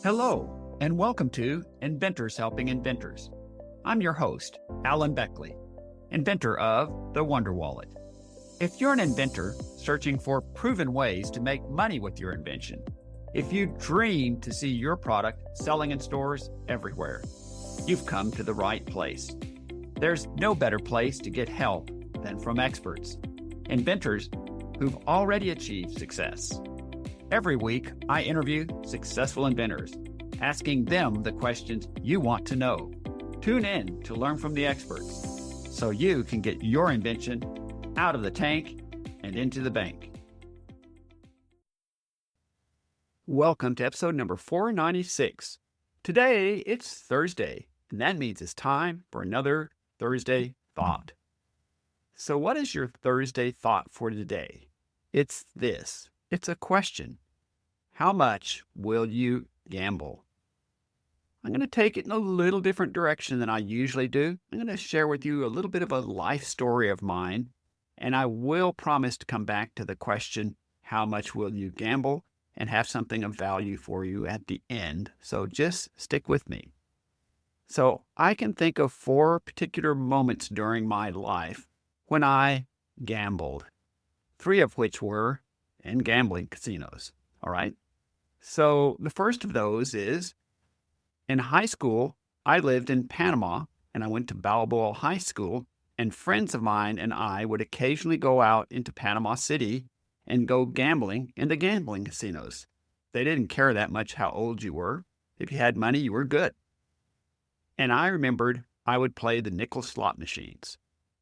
Hello, and welcome to Inventors Helping Inventors. I'm your host, Alan Beckley, inventor of the Wonder Wallet. If you're an inventor searching for proven ways to make money with your invention, if you dream to see your product selling in stores everywhere, you've come to the right place. There's no better place to get help than from experts, inventors who've already achieved success. Every week, I interview successful inventors, asking them the questions you want to know. Tune in to learn from the experts so you can get your invention out of the tank and into the bank. Welcome to episode number 496. Today, it's Thursday, and that means it's time for another Thursday Thought. So what is your Thursday thought for today? It's this. It's a question. How much will you gamble? I'm going to take it in a little different direction than I usually do. I'm going to share with you a little bit of a life story of mine, and I will promise to come back to the question, how much will you gamble, and have something of value for you at the end. So just stick with me. So I can think of 4 particular moments during my life when I gambled, 3 of which were in gambling casinos. All right. So the first of those is in high school, I lived in Panama and I went to Balboa High School, and friends of mine and I would occasionally go out into Panama City and go gambling in the gambling casinos. They didn't care that much how old you were. If you had money, you were good. And I remembered I would play the nickel slot machines,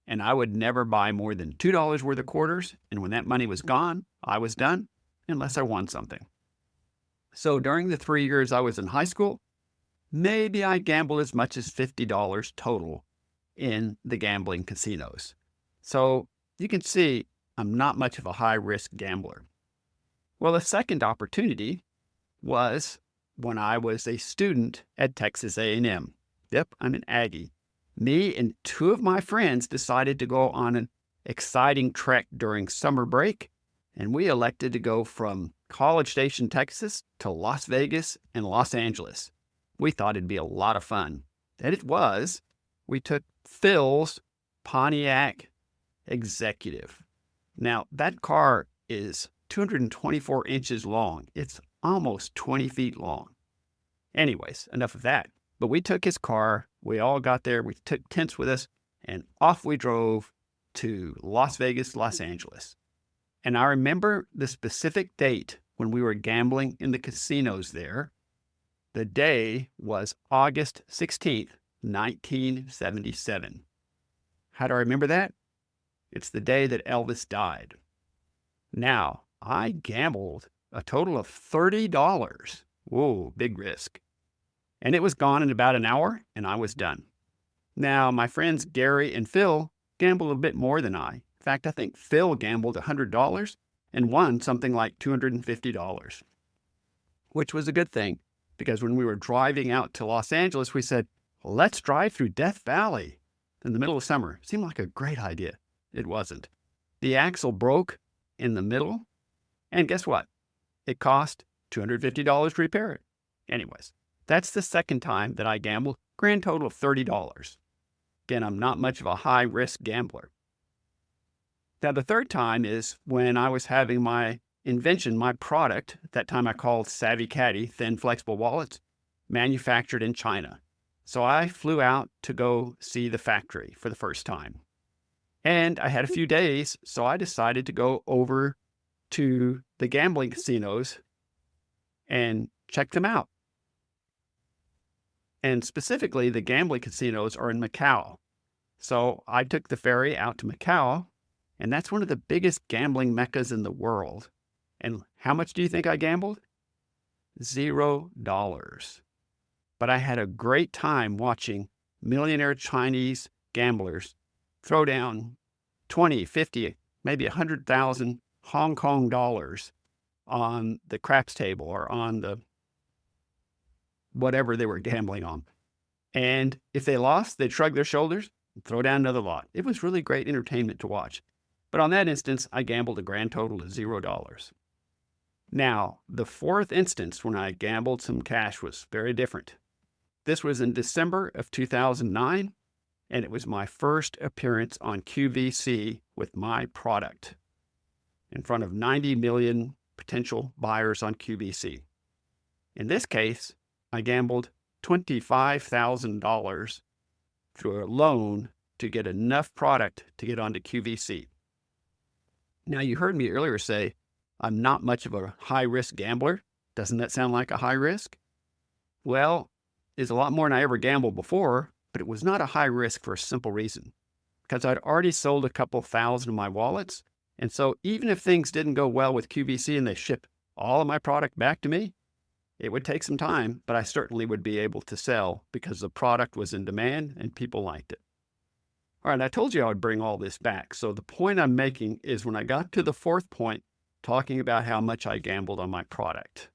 and I would never buy more than $2 worth of quarters. And when that money was gone, I was done unless I won something. So during the 3 years I was in high school, maybe I gambled as much as $50 total in the gambling casinos. So you can see I'm not much of a high-risk gambler. Well, the second opportunity was when I was a student at Texas A&M. Yep, I'm an Aggie. Me and 2 of my friends decided to go on an exciting trek during summer break, and we elected to go from College Station, Texas to Las Vegas and Los Angeles. We thought it'd be a lot of fun. And it was. We took Phil's Pontiac Executive. Now, that car is 224 inches long. It's almost 20 feet long. Anyways, enough of that. But we took his car. We all got there. We took tents with us, and off we drove to Las Vegas, Los Angeles. And I remember the specific date when we were gambling in the casinos there. The day was August 16th, 1977. How do I remember that? It's the day that Elvis died. Now, I gambled a total of $30. Whoa, big risk. And it was gone in about an hour, and I was done. Now, my friends Gary and Phil gambled a bit more than I. In fact, I think Phil gambled $100 and won something like $250, which was a good thing, because when we were driving out to Los Angeles, we said, let's drive through Death Valley in the middle of summer. Seemed like a great idea. It wasn't. The axle broke in the middle, and guess what? It cost $250 to repair it. Anyways, that's the second time that I gambled, grand total of $30. Again, I'm not much of a high-risk gambler. Now, the third time is when I was having my invention, my product, at that time I called Savvy Caddy, thin flexible wallets, manufactured in China. So I flew out to go see the factory for the first time. And I had a few days, so I decided to go over to the gambling casinos and check them out. And specifically, the gambling casinos are in Macau. So I took the ferry out to Macau, and that's one of the biggest gambling meccas in the world. And how much do you think I gambled? $0. But I had a great time watching millionaire Chinese gamblers throw down 20, 50, maybe 100,000 Hong Kong dollars on the craps table or on the whatever they were gambling on. And if they lost, they'd shrug their shoulders and throw down another lot. It was really great entertainment to watch. But on that instance, I gambled a grand total of $0. Now, the fourth instance when I gambled some cash was very different. This was in December of 2009, and it was my first appearance on QVC with my product in front of 90 million potential buyers on QVC. In this case, I gambled $25,000 through a loan to get enough product to get onto QVC. Now, you heard me earlier say I'm not much of a high-risk gambler. Doesn't that sound like a high risk? Well, it's a lot more than I ever gambled before, but it was not a high risk for a simple reason. Because I'd already sold a couple thousand of my wallets, and so even if things didn't go well with QVC and they shipped all of my product back to me, it would take some time, but I certainly would be able to sell because the product was in demand and people liked it. All right, I told you I would bring all this back. So the point I'm making is when I got to the fourth point, talking about how much I gambled on my product,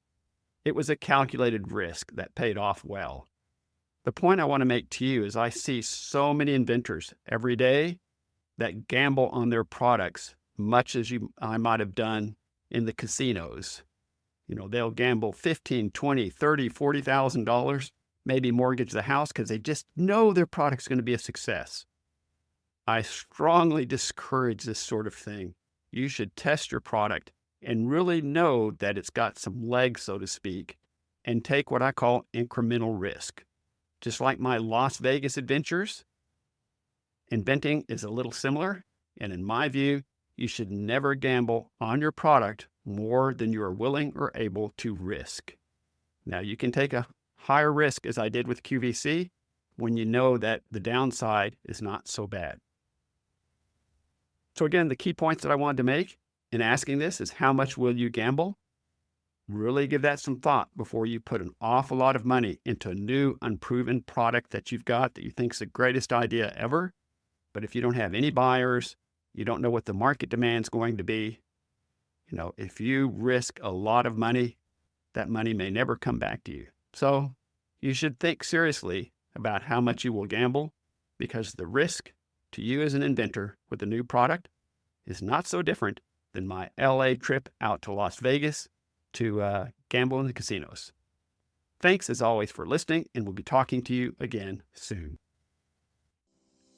it was a calculated risk that paid off well. The point I want to make to you is I see so many inventors every day that gamble on their products, much as I might have done in the casinos. They'll gamble $15,000, $20,000, $30,000, $40,000, maybe mortgage the house because they just know their product's going to be a success. I strongly discourage this sort of thing. You should test your product and really know that it's got some legs, so to speak, and take what I call incremental risk. Just like my Las Vegas adventures, inventing is a little similar, and in my view, you should never gamble on your product more than you are willing or able to risk. Now, you can take a higher risk, as I did with QVC, when you know that the downside is not so bad. So again, the key points that I wanted to make in asking this is how much will you gamble? Really give that some thought before you put an awful lot of money into a new, unproven product that you've got that you think is the greatest idea ever. But if you don't have any buyers, you don't know what the market demand is going to be. If you risk a lot of money, that money may never come back to you. So you should think seriously about how much you will gamble, because the risk to you as an inventor with a new product is not so different than my LA trip out to Las Vegas to gamble in the casinos. Thanks as always for listening, and we'll be talking to you again soon.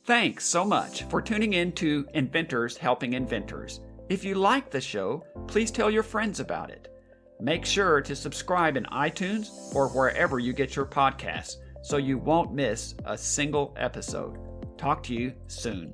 Thanks so much for tuning in to Inventors Helping Inventors. If you like the show, please tell your friends about it. Make sure to subscribe in iTunes or wherever you get your podcasts so you won't miss a single episode. Talk to you soon.